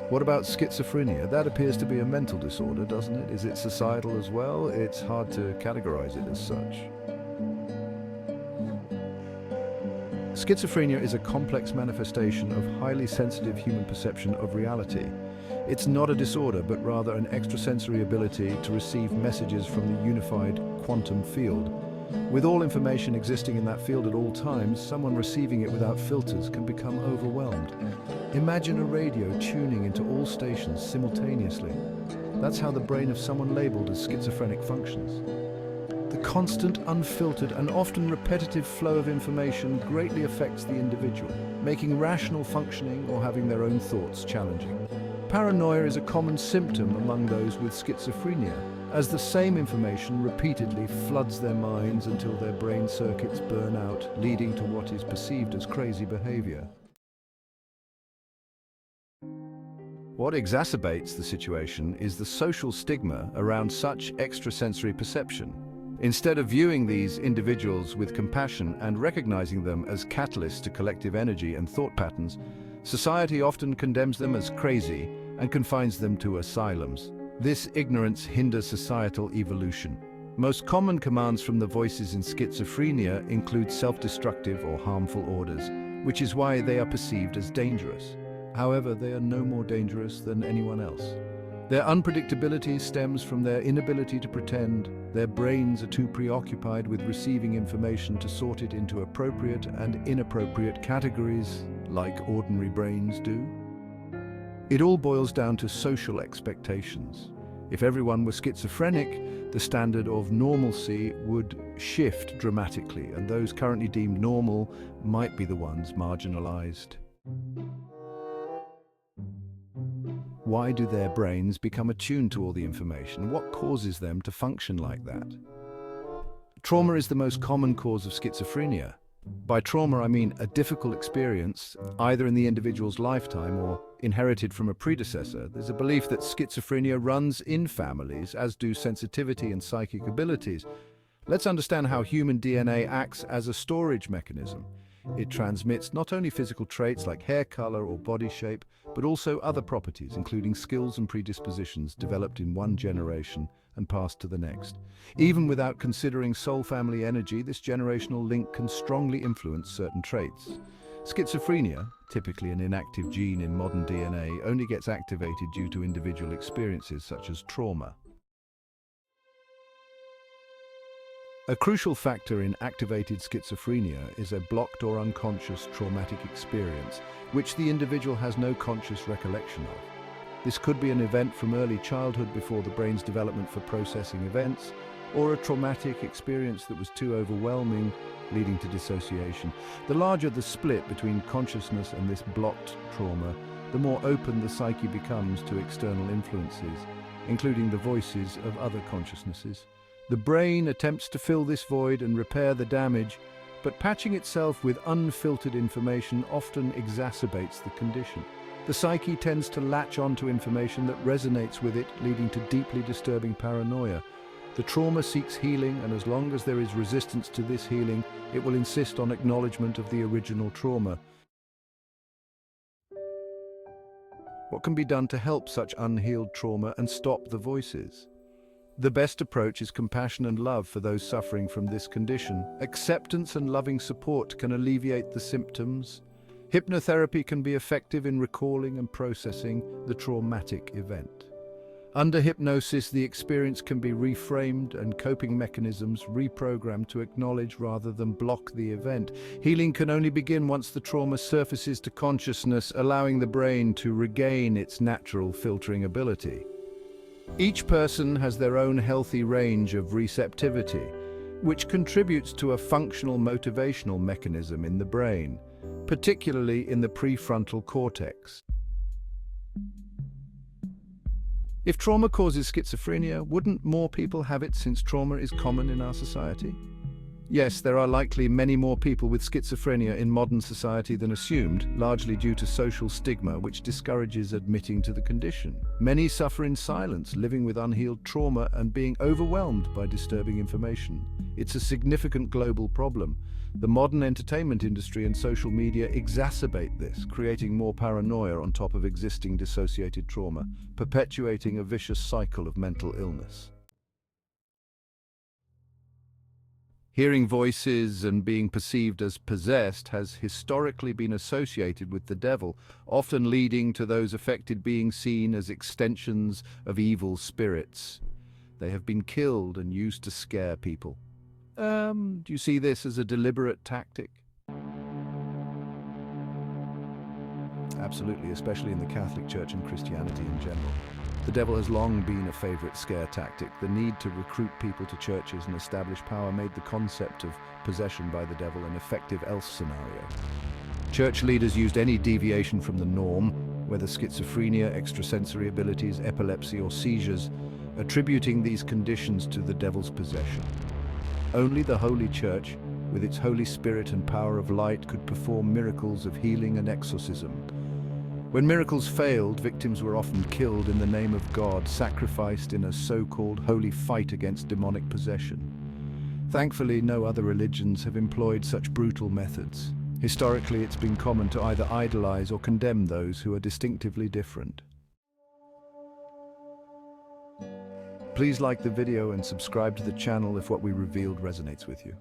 What about schizophrenia? That appears to be a mental disorder, doesn't it? Is it societal as well? It's hard to categorize it as such. Schizophrenia is a complex manifestation of highly sensitive human perception of reality. It's not a disorder, but rather an extrasensory ability to receive messages from the unified quantum field. With all information existing in that field at all times, someone receiving it without filters can become overwhelmed. Imagine a radio tuning into all stations simultaneously. That's how the brain of someone labeled as schizophrenic functions. The constant, unfiltered, and often repetitive flow of information greatly affects the individual, making rational functioning or having their own thoughts challenging. Paranoia is a common symptom among those with schizophrenia, as the same information repeatedly floods their minds until their brain circuits burn out, leading to what is perceived as crazy behavior. What exacerbates the situation is the social stigma around such extrasensory perception. Instead of viewing these individuals with compassion and recognizing them as catalysts to collective energy and thought patterns, society often condemns them as crazy and confines them to asylums. This ignorance hinders societal evolution. Most common commands from the voices in schizophrenia include self-destructive or harmful orders, which is why they are perceived as dangerous. However, they are no more dangerous than anyone else. Their unpredictability stems from their inability to pretend. Their brains are too preoccupied with receiving information to sort it into appropriate and inappropriate categories, like ordinary brains do. It all boils down to social expectations. If everyone was schizophrenic, the standard of normalcy would shift dramatically, and those currently deemed normal might be the ones marginalized. Why do their brains become attuned to all the information? What causes them to function like that? Trauma is the most common cause of schizophrenia. By trauma, I mean a difficult experience, either in the individual's lifetime or inherited from a predecessor. There's a belief that schizophrenia runs in families, as do sensitivity and psychic abilities. Let's understand how human DNA acts as a storage mechanism. It transmits not only physical traits like hair color or body shape, but also other properties, including skills and predispositions developed in one generation and passed to the next. Even without considering soul family energy, this generational link can strongly influence certain traits. Schizophrenia, typically an inactive gene in modern DNA, only gets activated due to individual experiences such as trauma. A crucial factor in activated schizophrenia is a blocked or unconscious traumatic experience, which the individual has no conscious recollection of. This could be an event from early childhood before the brain's development for processing events, or a traumatic experience that was too overwhelming, leading to dissociation. The larger the split between consciousness and this blocked trauma, the more open the psyche becomes to external influences, including the voices of other consciousnesses. The brain attempts to fill this void and repair the damage, but patching itself with unfiltered information often exacerbates the condition. The psyche tends to latch onto information that resonates with it, leading to deeply disturbing paranoia. The trauma seeks healing, and as long as there is resistance to this healing, it will insist on acknowledgement of the original trauma. What can be done to help such unhealed trauma and stop the voices? The best approach is compassion and love for those suffering from this condition. Acceptance and loving support can alleviate the symptoms. Hypnotherapy can be effective in recalling and processing the traumatic event. Under hypnosis, the experience can be reframed and coping mechanisms reprogrammed to acknowledge rather than block the event. Healing can only begin once the trauma surfaces to consciousness, allowing the brain to regain its natural filtering ability. Each person has their own healthy range of receptivity, which contributes to a functional motivational mechanism in the brain, particularly in the prefrontal cortex. If trauma causes schizophrenia, wouldn't more people have it since trauma is common in our society? Yes, there are likely many more people with schizophrenia in modern society than assumed, largely due to social stigma which discourages admitting to the condition. Many suffer in silence, living with unhealed trauma and being overwhelmed by disturbing information. It's a significant global problem. The modern entertainment industry and social media exacerbate this, creating more paranoia on top of existing dissociated trauma, perpetuating a vicious cycle of mental illness. Hearing voices and being perceived as possessed has historically been associated with the devil, often leading to those affected being seen as extensions of evil spirits. They have been killed and used to scare people. Do you see this as a deliberate tactic? Absolutely, especially in the Catholic Church and Christianity in general. The devil has long been a favorite scare tactic. The need to recruit people to churches and establish power made the concept of possession by the devil an effective else scenario. Church leaders used any deviation from the norm, whether schizophrenia, extrasensory abilities, epilepsy, or seizures, attributing these conditions to the devil's possession. Only the Holy Church, with its Holy Spirit and power of light, could perform miracles of healing and exorcism. When miracles failed, victims were often killed in the name of God, sacrificed in a so-called holy fight against demonic possession. Thankfully, no other religions have employed such brutal methods. Historically, it's been common to either idolize or condemn those who are distinctively different. Please like the video and subscribe to the channel if what we revealed resonates with you.